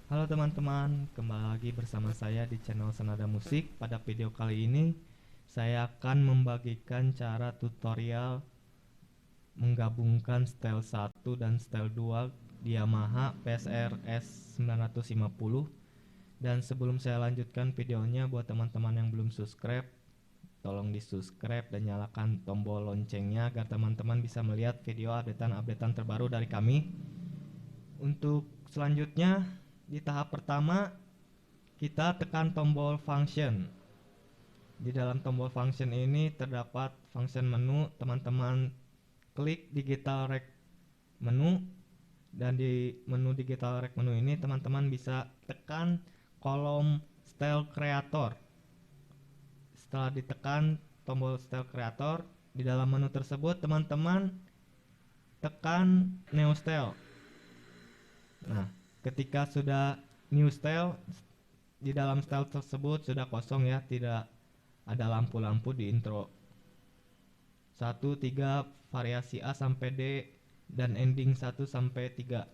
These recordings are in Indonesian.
Halo teman-teman, kembali lagi bersama saya di channel Senada Musik. Pada video kali ini, saya akan membagikan cara tutorial menggabungkan style 1 dan style 2 di Yamaha PSR S950. Dan sebelum saya lanjutkan videonya, buat teman-teman yang belum subscribe, tolong di subscribe dan nyalakan tombol loncengnya agar teman-teman bisa melihat video updatean terbaru dari kami. Untuk selanjutnya, di tahap pertama kita tekan tombol function. Di dalam tombol function ini terdapat function menu. Teman-teman klik digital rec menu, dan di menu digital rec menu ini teman-teman bisa tekan kolom style creator. Setelah ditekan tombol style creator, di dalam menu tersebut teman-teman tekan new style. Nah, ketika sudah new style, di dalam style tersebut sudah kosong ya, tidak ada lampu-lampu di intro 1, 3, variasi A sampai D, dan ending 1 sampai 3.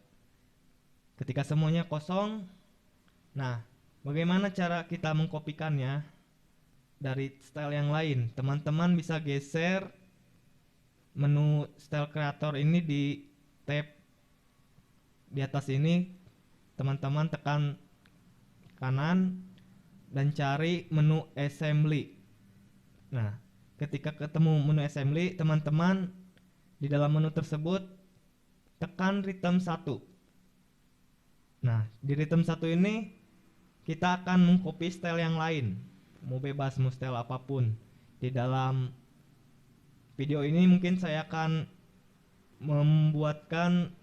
Ketika semuanya kosong, nah bagaimana cara kita mengkopikannya dari style yang lain? Teman-teman bisa geser menu style creator ini di tab di atas ini. Teman-teman tekan kanan dan cari menu assembly. Nah, ketika ketemu menu assembly, teman-teman di dalam menu tersebut tekan rhythm 1. Nah, di rhythm 1 ini kita akan mengcopy style yang lain. Mau bebas, mau style apapun. Di dalam video ini mungkin saya akan membuatkan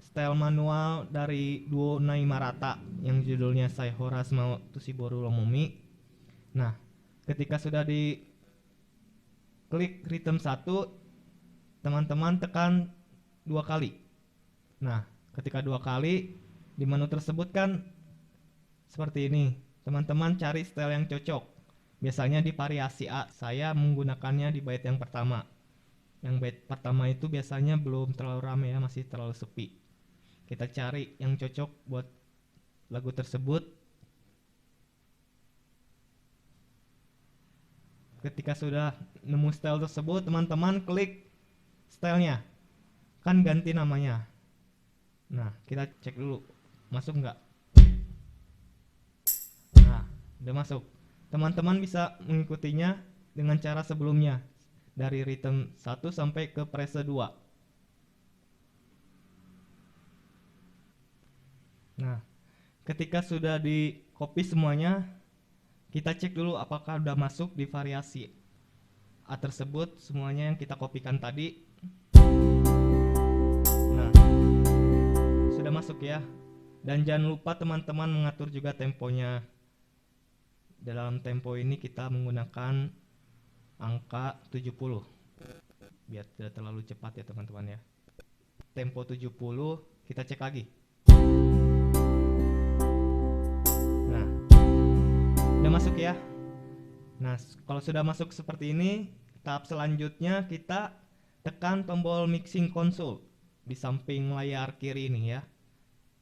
style manual dari duo Naimarata yang judulnya Saihora Smao Tushiboru Lomomi. Nah, ketika sudah di klik rhythm 1, teman-teman tekan 2 kali. Nah, ketika 2 kali di menu tersebut kan seperti ini. Teman-teman cari style yang cocok. Biasanya di variasi A, saya menggunakannya di bait yang pertama. Yang bait pertama itu biasanya belum terlalu ramai ya, masih terlalu sepi. Kita cari yang cocok buat lagu tersebut. Ketika sudah nemu style tersebut, teman-teman klik stylenya, kan ganti namanya. Nah, kita cek dulu masuk nggak. Nah, udah masuk. Teman-teman bisa mengikutinya dengan cara sebelumnya, dari rhythm 1 sampai ke prese 2. Nah, ketika sudah di copy semuanya, kita cek dulu apakah udah masuk di variasi A tersebut semuanya yang kita kopikan tadi. Nah, sudah masuk ya. Dan jangan lupa teman-teman mengatur juga temponya. Dalam tempo ini kita menggunakan angka 70 biar tidak terlalu cepat ya teman-teman ya. Tempo 70, kita cek lagi. Nah, udah masuk ya. Nah, kalau sudah masuk seperti ini, tahap selanjutnya kita tekan tombol mixing console di samping layar kiri ini ya.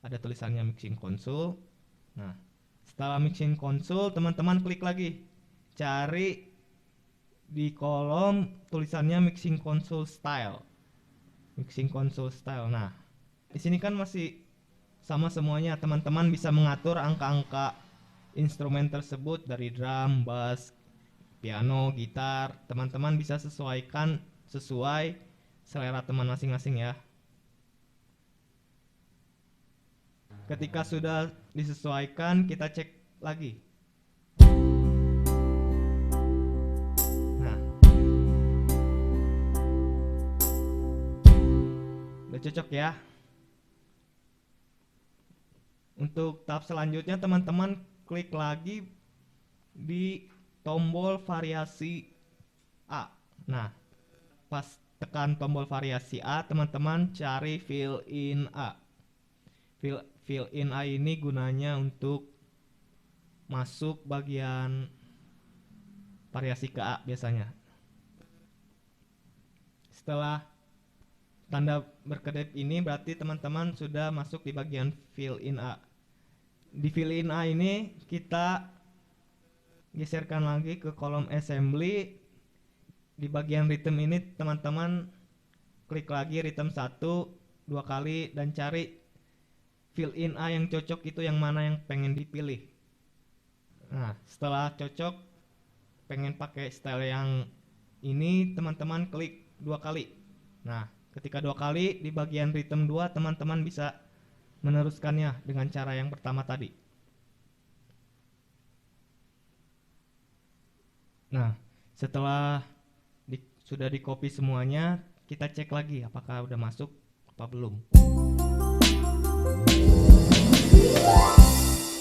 Ada tulisannya mixing console. Nah, setelah mixing console, teman-teman klik lagi. Cari di kolom tulisannya mixing console style. Mixing console style. Nah, di sini kan masih sama semuanya. Teman-teman bisa mengatur angka-angka instrumen tersebut dari drum, bass, piano, gitar. Teman-teman bisa sesuaikan sesuai selera teman masing-masing ya. Ketika sudah disesuaikan, kita cek lagi. Nah, udah cocok ya. Untuk tahap selanjutnya, teman-teman klik lagi di tombol variasi A. Nah, pas tekan tombol variasi A, teman-teman cari fill in A. Fill in A ini gunanya untuk masuk bagian variasi ke A biasanya. Setelah tanda berkedip ini berarti teman-teman sudah masuk di bagian fill in A. Di fill in A ini kita geserkan lagi ke kolom assembly. Di bagian rhythm ini teman-teman klik lagi rhythm 1 2 kali dan cari fill in A yang cocok itu yang mana yang pengen dipilih. Nah, setelah cocok pengen pakai style yang ini, teman-teman klik 2 kali. Nah, ketika 2 kali di bagian rhythm 2 teman-teman bisa meneruskannya dengan cara yang pertama tadi. Nah, setelah sudah di copy semuanya, kita cek lagi apakah udah masuk apa belum.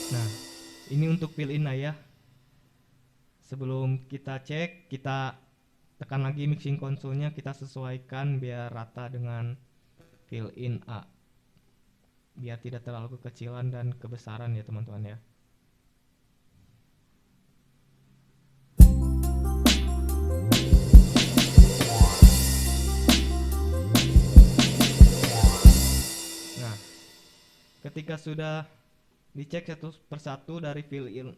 Nah, ini untuk fill in ya. Sebelum kita cek, kita tekan lagi mixing konsolnya, kita sesuaikan biar rata dengan fill in A, biar tidak terlalu kekecilan dan kebesaran ya teman-teman ya. Nah, ketika sudah dicek satu persatu dari fill in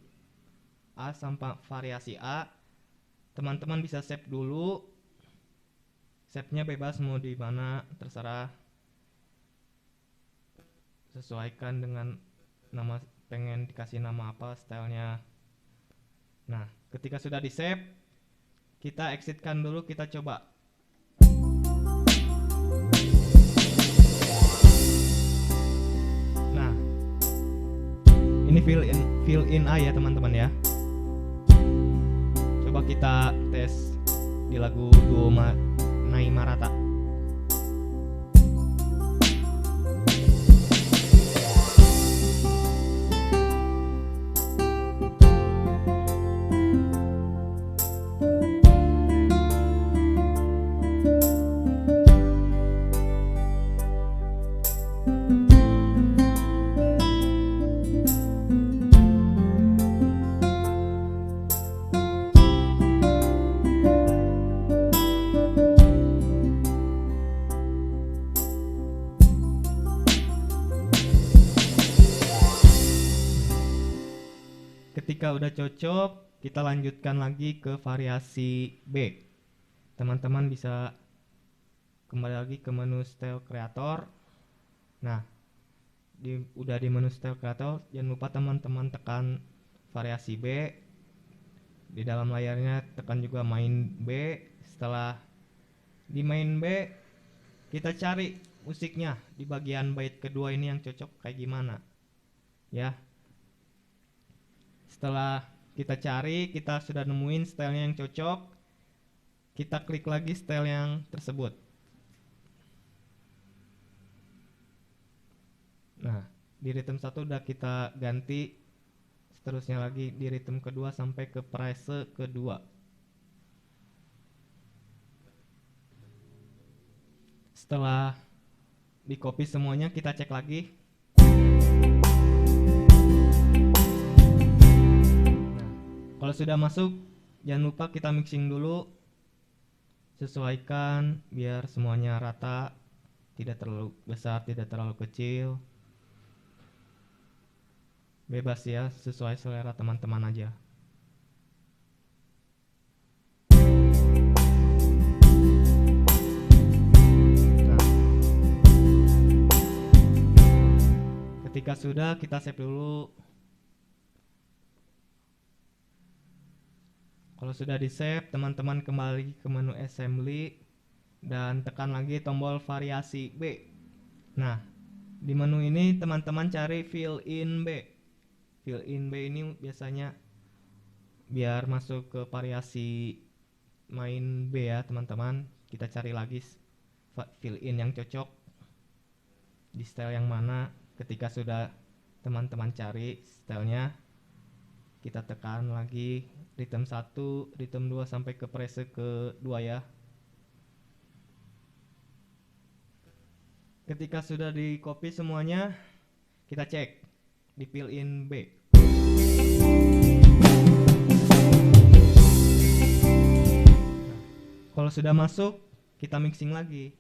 A sampai variasi A, teman-teman bisa save dulu. Save-nya bebas mau di mana terserah, sesuaikan dengan nama, pengen dikasih nama apa, stylenya. Nah, ketika sudah di save, kita exitkan dulu, kita coba. Nah, ini fill in A ya teman-teman ya. Coba kita tes di lagu Duo Nai Marata. Ketika udah cocok, kita lanjutkan lagi ke variasi B. Teman-teman bisa kembali lagi ke menu style creator. Nah, udah di menu style creator, jangan lupa teman-teman tekan variasi B. Di dalam layarnya tekan juga main B. Setelah di main B, kita cari musiknya di bagian bait kedua ini yang cocok kayak gimana ya. Setelah kita cari, kita sudah nemuin stylenya yang cocok, kita klik lagi style yang tersebut. Nah, di rhythm 1 udah kita ganti, seterusnya lagi di rhythm kedua sampai ke phrase kedua. Setelah di copy semuanya, kita cek lagi. Kalau sudah masuk, jangan lupa kita mixing dulu, sesuaikan biar semuanya rata, tidak terlalu besar, tidak terlalu kecil. Bebas ya, sesuai selera teman-teman aja. Nah, ketika sudah, kita save dulu. Kalau sudah di save, teman-teman kembali ke menu assembly dan tekan lagi tombol variasi B. Nah, di menu ini teman-teman cari fill in B. Fill in B ini biasanya biar masuk ke variasi main B ya teman-teman. Kita cari lagi fill in yang cocok di style yang mana. Ketika sudah teman-teman cari stylenya, kita tekan lagi rhythm 1, rhythm 2 sampai ke phrase kedua ya. Ketika sudah di copy semuanya, kita cek di fill in B. Nah, kalau sudah masuk, kita mixing lagi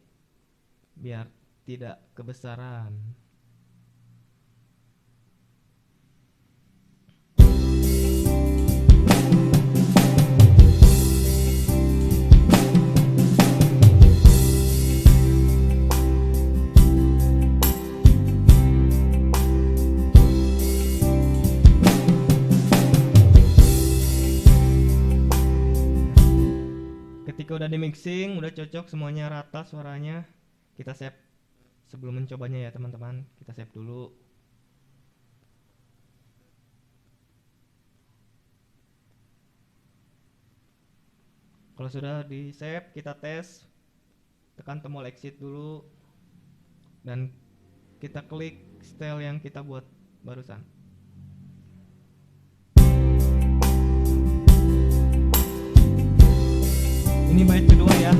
biar tidak kebesaran. mixing, udah cocok semuanya rata suaranya. Kita save sebelum mencobanya ya teman-teman. Kita save dulu. Kalau sudah di save, kita tes. Tekan tombol exit dulu dan kita klik style yang kita buat barusan. Ini bait kedua ya.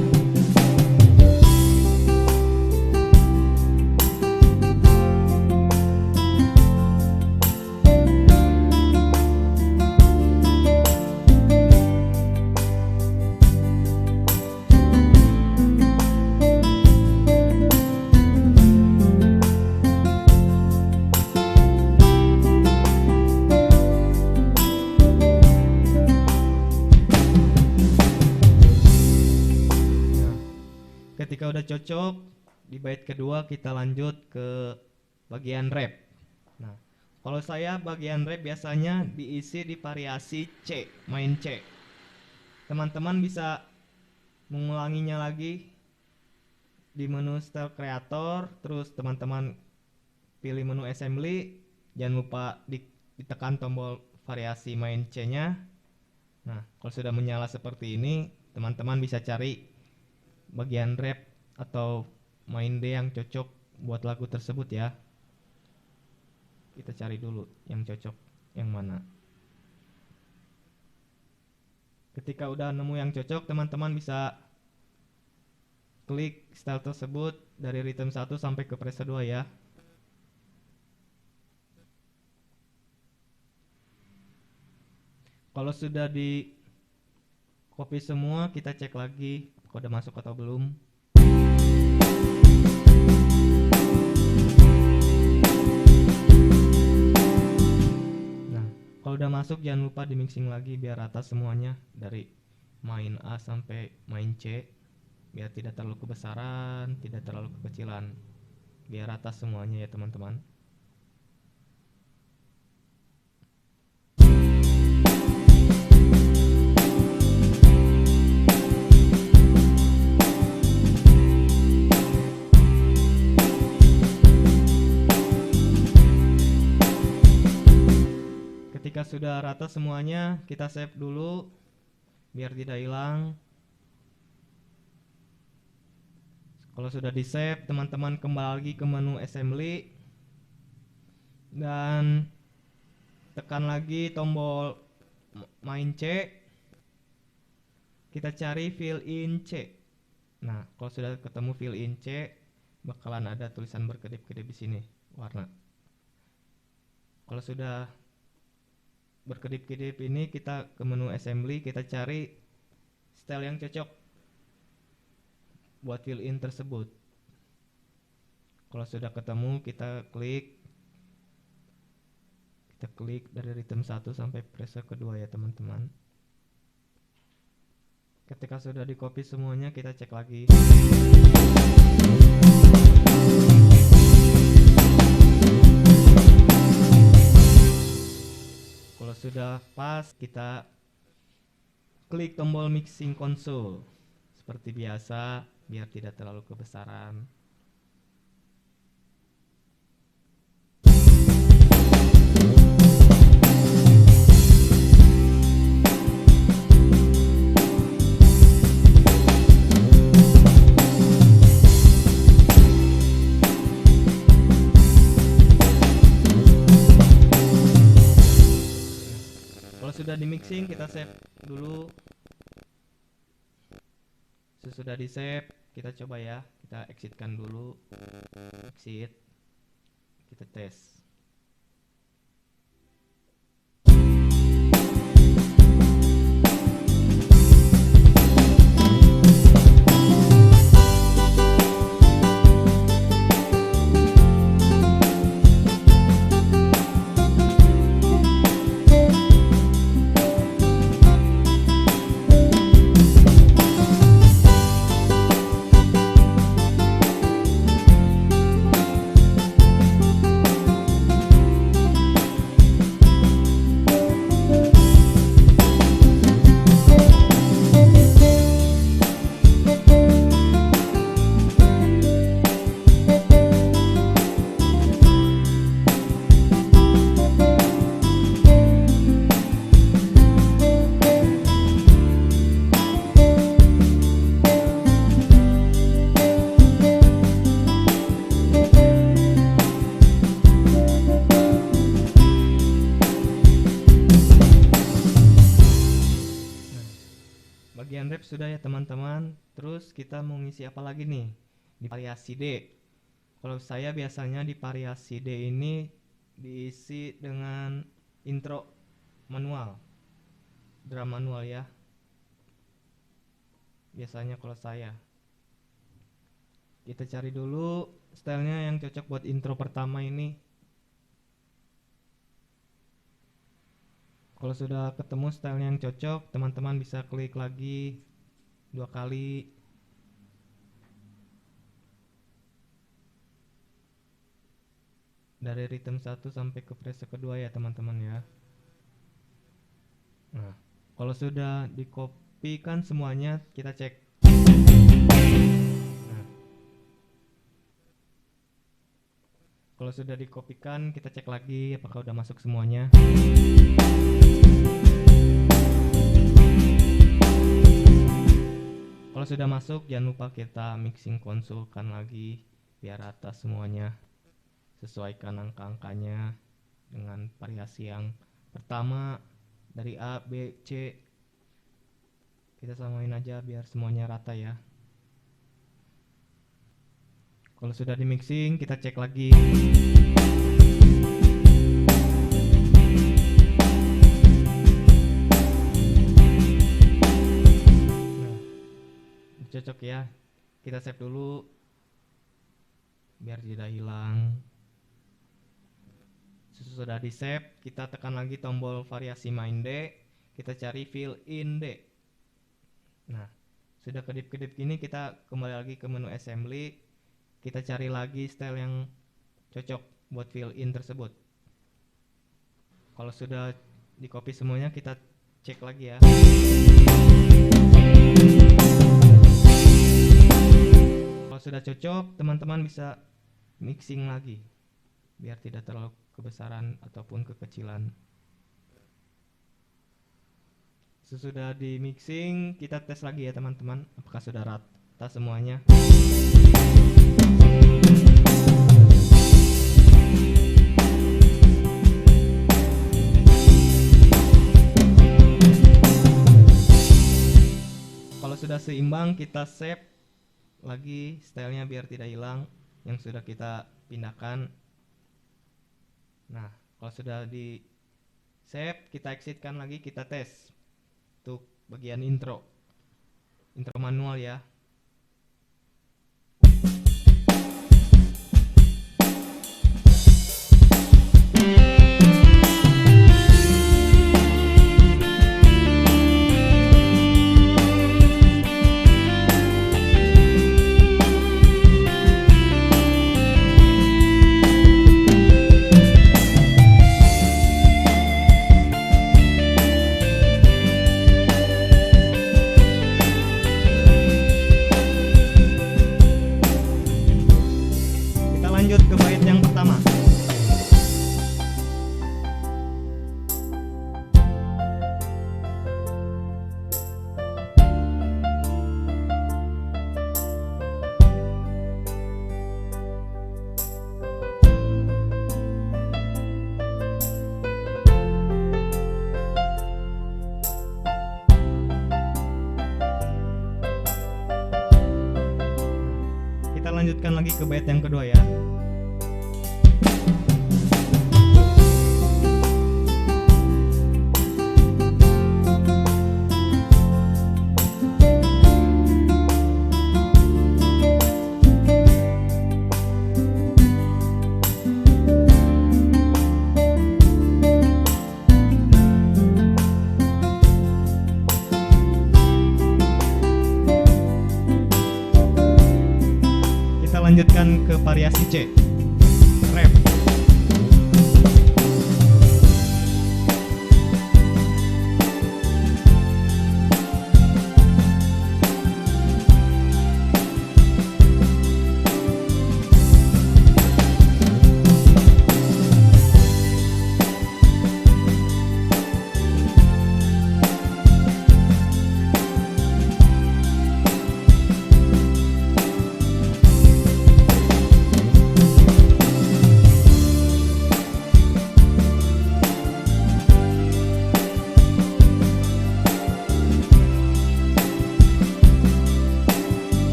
Ketika udah cocok, di bait kedua kita lanjut ke bagian rap. Nah, kalau saya bagian rap biasanya diisi di variasi C, main C. Teman-teman bisa mengulanginya lagi di menu style creator, terus teman-teman pilih menu assembly, jangan lupa ditekan tombol variasi main C-nya. Nah, kalau sudah menyala seperti ini, teman-teman bisa cari bagian rap atau main D yang cocok buat lagu tersebut ya. Kita cari dulu yang cocok yang mana. Ketika udah nemu yang cocok, teman-teman bisa klik style tersebut dari rhythm 1 sampai ke preset 2 ya. Kalau sudah di copy semua, kita cek lagi kode masuk atau belum. Nah, kalau udah masuk jangan lupa di mixing lagi biar rata semuanya dari main A sampai main C, biar tidak terlalu kebesaran, tidak terlalu kekecilan, biar rata semuanya ya teman-teman. Ketika sudah rata semuanya, kita save dulu biar tidak hilang. Kalau sudah di save, teman-teman kembali lagi ke menu assembly dan tekan lagi tombol main C. Kita cari fill in C. Nah, kalau sudah ketemu fill in C, bakalan ada tulisan berkedip-kedip di sini warna. Kalau sudah berkedip-kedip ini, kita ke menu assembly, kita cari style yang cocok buat fill in tersebut. Kalau sudah ketemu, kita klik dari rhythm 1 sampai preset kedua ya teman-teman. Ketika sudah di copy semuanya, kita cek lagi. Kalau sudah pas, kita klik tombol mixing console seperti biasa biar tidak terlalu kebesaran. Sudah di mixing, kita save dulu. Sesudah di save, kita coba ya, kita exitkan dulu. Exit, kita tes. sudah ya teman-teman. Terus kita mau ngisi apa lagi nih di variasi D? Kalau saya biasanya di variasi D ini diisi dengan intro manual, drum manual ya. Biasanya kalau saya, kita cari dulu stylenya yang cocok buat intro pertama ini. Kalau sudah ketemu stylenya yang cocok, teman-teman bisa klik lagi 2 kali. Dari rhythm 1 sampai ke phrase kedua ya teman-teman ya. Nah, kalau sudah dikopikan semuanya, kita cek. Nah, kalau sudah dikopikan, kita cek lagi apakah udah masuk semuanya. Kalau sudah masuk, jangan lupa kita mixing konsulkan lagi biar rata semuanya. Sesuaikan angka-angkanya dengan variasi yang pertama dari A, B, C. Kita samain aja biar semuanya rata ya. Kalau sudah di mixing, kita cek lagi. Cocok ya, kita save dulu biar tidak hilang. Sesudah di save, kita tekan lagi tombol variasi main D, kita cari fill in D. Nah, sudah kedip-kedip gini, kita kembali lagi ke menu assembly, kita cari lagi style yang cocok buat fill in tersebut. Kalau sudah di copy semuanya, kita cek lagi ya. Kalau sudah cocok, teman-teman bisa mixing lagi biar tidak terlalu kebesaran ataupun kekecilan. Sesudah di mixing, kita tes lagi ya teman-teman, apakah sudah rata semuanya. Kalau sudah seimbang, kita save lagi stylenya biar tidak hilang yang sudah kita pindahkan. Nah, kalau sudah di save, kita exitkan lagi, kita tes untuk bagian intro manual ya. Lanjut ke bait yang pertama. Kita lanjutkan lagi ke bait yang kedua ya. Lanjutkan ke variasi C, rap.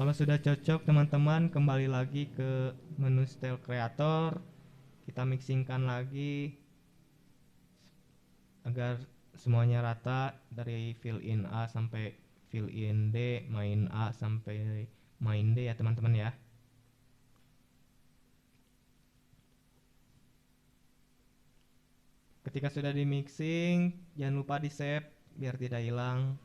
Kalau sudah cocok teman-teman, kembali lagi ke menu style creator. Kita mixingkan lagi agar semuanya rata, dari fill in A sampai fill in D, main A sampai main D ya teman-teman ya. Ketika sudah di mixing, jangan lupa di save biar tidak hilang.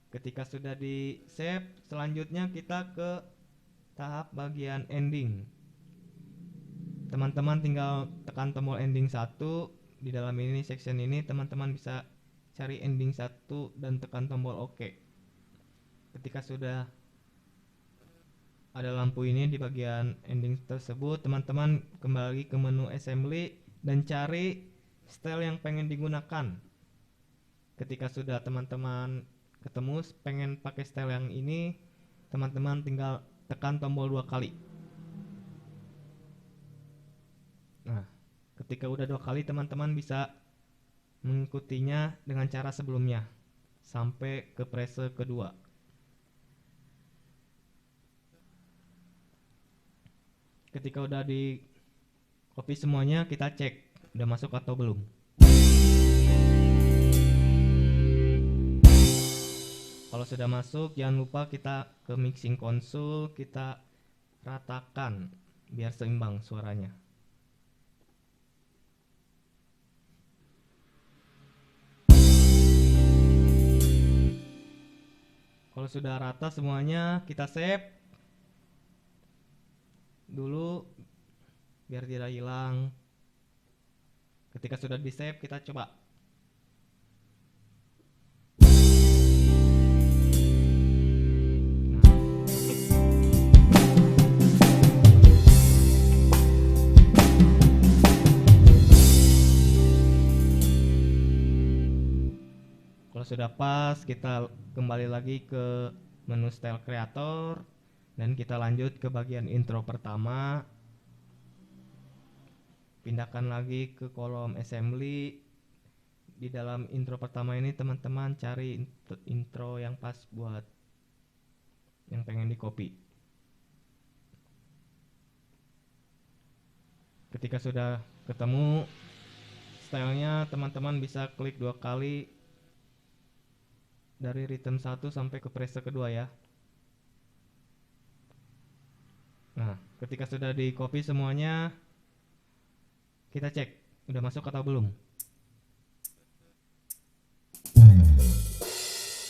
Ketika sudah di save, selanjutnya kita ke tahap bagian ending. Teman-teman tinggal tekan tombol ending 1. Di dalam ini section ini teman-teman bisa cari ending 1 dan tekan tombol OK. Ketika sudah ada lampu ini di bagian ending tersebut, teman-teman kembali ke menu assembly dan cari style yang pengen digunakan. Ketika sudah teman-teman ketemu pengen pakai style yang ini, teman-teman tinggal tekan tombol 2 kali. Nah, ketika udah 2 kali, teman-teman bisa mengikutinya dengan cara sebelumnya sampai ke prase kedua. Ketika udah di copy semuanya, kita cek udah masuk atau belum. Kalau sudah masuk, jangan lupa kita ke mixing console, kita ratakan biar seimbang suaranya. Kalau sudah rata semuanya, kita save dulu biar tidak hilang. Ketika sudah di save, kita coba. Kalau sudah pas, kita kembali lagi ke menu style creator dan kita lanjut ke bagian intro pertama. Pindahkan lagi ke kolom assembly. Di dalam intro pertama ini teman-teman cari intro yang pas buat yang pengen di copy. Ketika sudah ketemu stylenya, teman-teman bisa klik 2 kali dari rhythm 1 sampai ke prase kedua ya. Nah, ketika sudah di copy semuanya, kita cek udah masuk atau belum.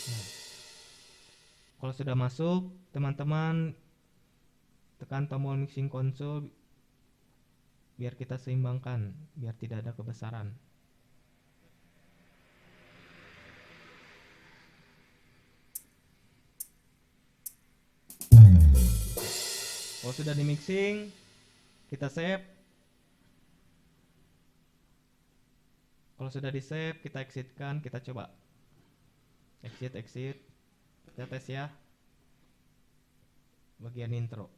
Nah, kalau sudah masuk, teman-teman tekan tombol mixing console biar kita seimbangkan, biar tidak ada kebesaran. Kalau sudah di mixing, kita save. Kalau sudah di save, kita exitkan, kita coba. Exit. Kita tes ya. Bagian intro.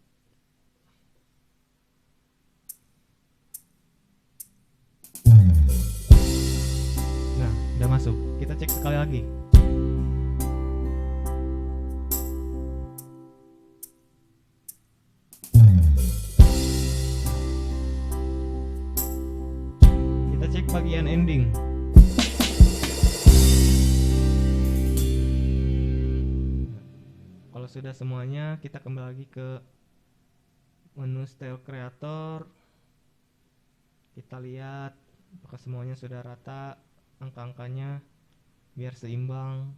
Nah, udah masuk. Kita cek sekali lagi. Cek bagian ending. Kalau sudah semuanya, kita kembali lagi ke menu style creator. Kita lihat apakah semuanya sudah rata angka-angkanya biar seimbang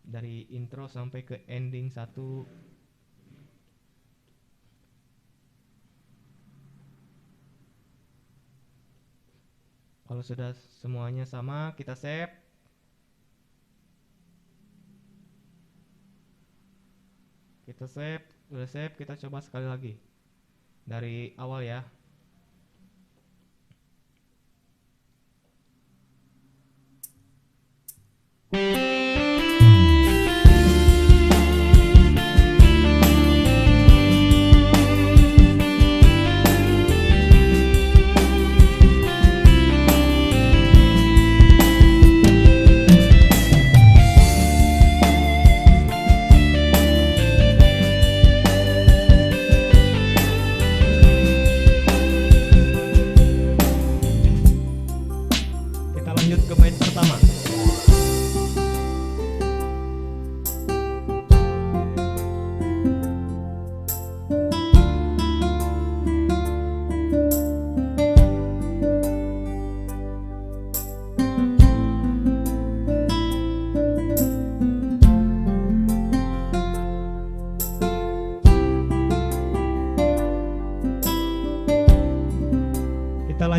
dari intro sampai ke ending 1. Kalau sudah semuanya sama, kita save. Udah save, kita coba sekali lagi. Dari awal ya.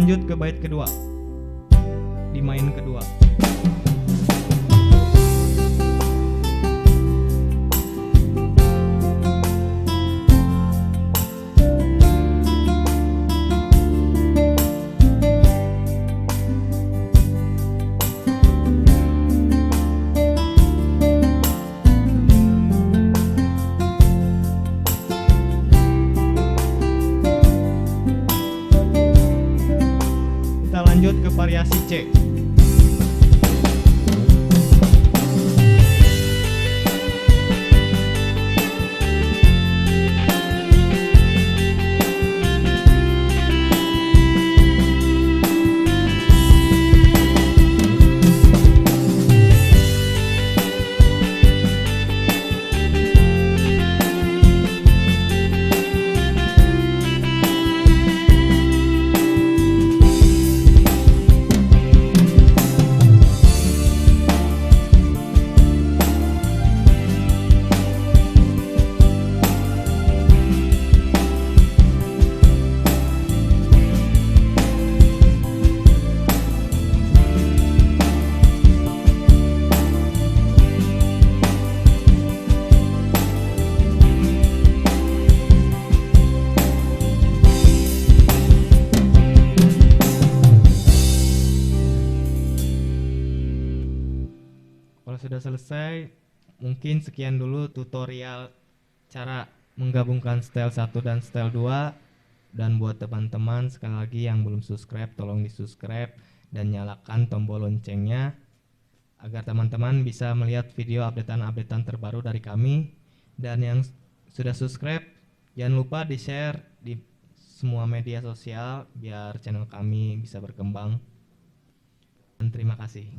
lanjut ke bait kedua. Di main kedua. Kita lanjut ke variasi C. Kalau sudah selesai, mungkin sekian dulu tutorial cara menggabungkan style 1 dan style 2. Dan buat teman-teman sekali lagi yang belum subscribe, tolong di-subscribe dan nyalakan tombol loncengnya agar teman-teman bisa melihat video updatean-updatean terbaru dari kami. Dan yang sudah subscribe, jangan lupa di-share di semua media sosial biar channel kami bisa berkembang. Dan terima kasih.